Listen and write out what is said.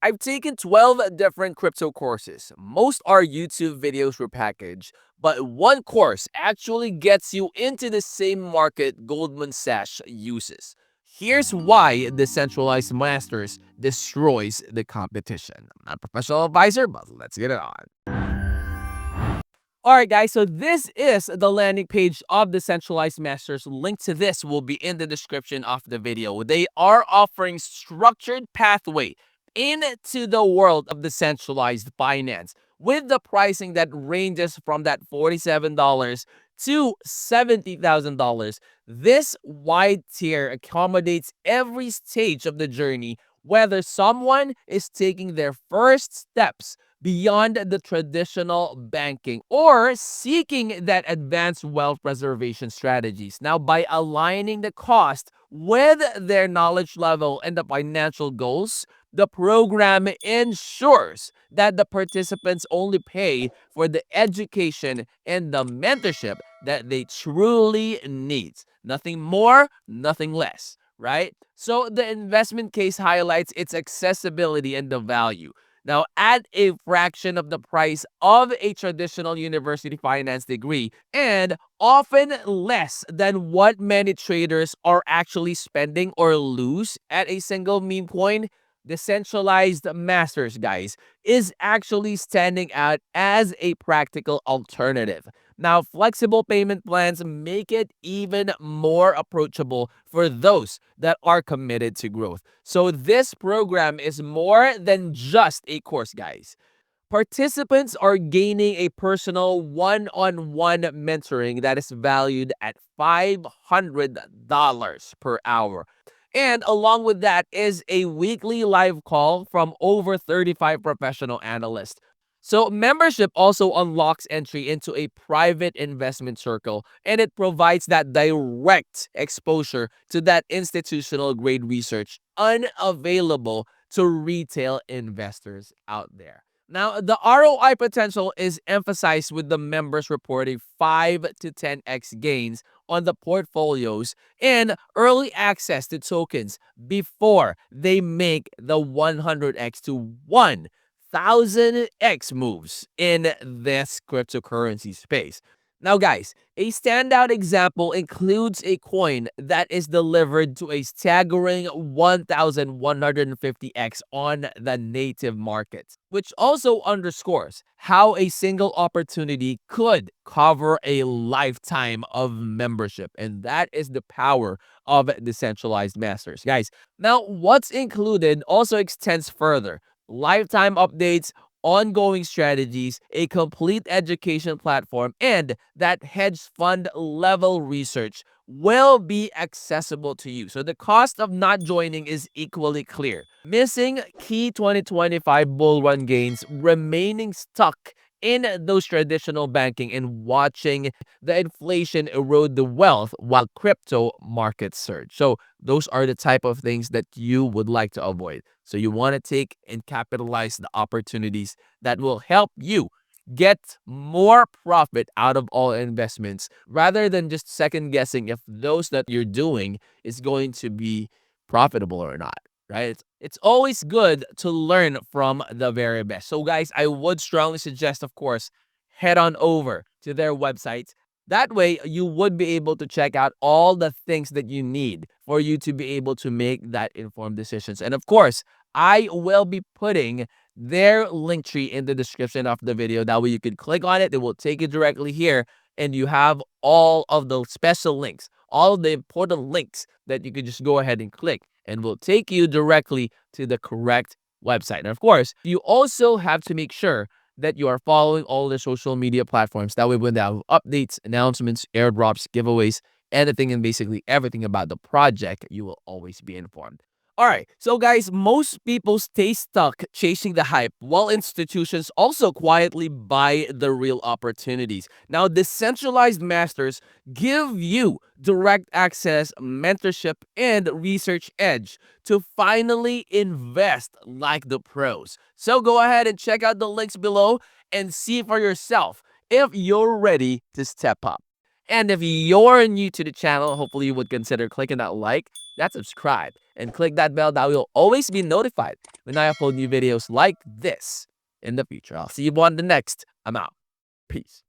I've taken 12 different crypto courses. Most are YouTube videos repackaged, but one course actually gets you into the same market Goldman Sachs uses. Here's why Decentralized Masters destroys the competition. I'm not a professional advisor, but let's get it on. Alright guys, so this is the landing page of the Centralized Masters. Link to this will be in the description of the video. They are offering structured pathway into the world of decentralized finance with the pricing that ranges from that $47 to $70,000. This wide tier accommodates every stage of the journey, whether someone is taking their first steps beyond the traditional banking or seeking that advanced wealth preservation strategies. Now, by aligning the cost with their knowledge level and the financial goals, the program ensures that the participants only pay for the education and the mentorship that they truly need. Nothing more, nothing less, right? So the investment case highlights its accessibility and the value. Now, at a fraction of the price of a traditional university finance degree, and often less than what many traders are actually spending or lose at a single meme coin, Decentralized Masters, guys, is actually standing out as a practical alternative. Now, flexible payment plans make it even more approachable for those that are committed to growth. So, this program is more than just a course, guys. Participants are gaining a personal one-on-one mentoring that is valued at $500 per hour. And along with that is a weekly live call from over 35 professional analysts. So membership also unlocks entry into a private investment circle, and it provides that direct exposure to that institutional grade research unavailable to retail investors out there. Now, the ROI potential is emphasized with the members reporting 5 to 10x gains on the portfolios and early access to tokens before they make the 100x to 1000x moves in this cryptocurrency space. Now, guys, a standout example includes a coin that is delivered to a staggering 1150x on the native markets, which also underscores how a single opportunity could cover a lifetime of membership. And that is the power of Decentralized Masters. Guys, now what's included also extends further. Lifetime updates, ongoing strategies, a complete education platform, and that hedge fund level research will be accessible to you. So the cost of not joining is equally clear. Missing key 2025 bull run gains, remaining stuck in those traditional banking, and watching the inflation erode the wealth while crypto markets surge. So those are the type of things that you would like to avoid. So you want to take and capitalize the opportunities that will help you get more profit out of all investments rather than just second guessing if those that you're doing is going to be profitable or not, right? It's always good to learn from the very best. So guys, I would strongly suggest, of course, head on over to their website. That way, you would be able to check out all the things that you need for you to be able to make that informed decisions. And of course, I will be putting their link tree in the description of the video. That way you can click on it. It will take you directly here. And you have all of the special links, all of the important links that you can just go ahead and click and will take you directly to the correct website. And of course, you also have to make sure that you are following all the social media platforms. That way, when they have updates, announcements, airdrops, giveaways, anything and basically everything about the project, you will always be informed. All right, so guys, most people stay stuck chasing the hype while institutions also quietly buy the real opportunities. Now, decentralized masters give you direct access, mentorship, and research edge to finally invest like the pros. So go ahead and check out the links below and see for yourself if you're ready to step up. And if you're new to the channel, hopefully you would consider clicking that like, that subscribe, and click that bell that will always be notified when I upload new videos like this in the future. I'll see you on the next. I'm out. Peace.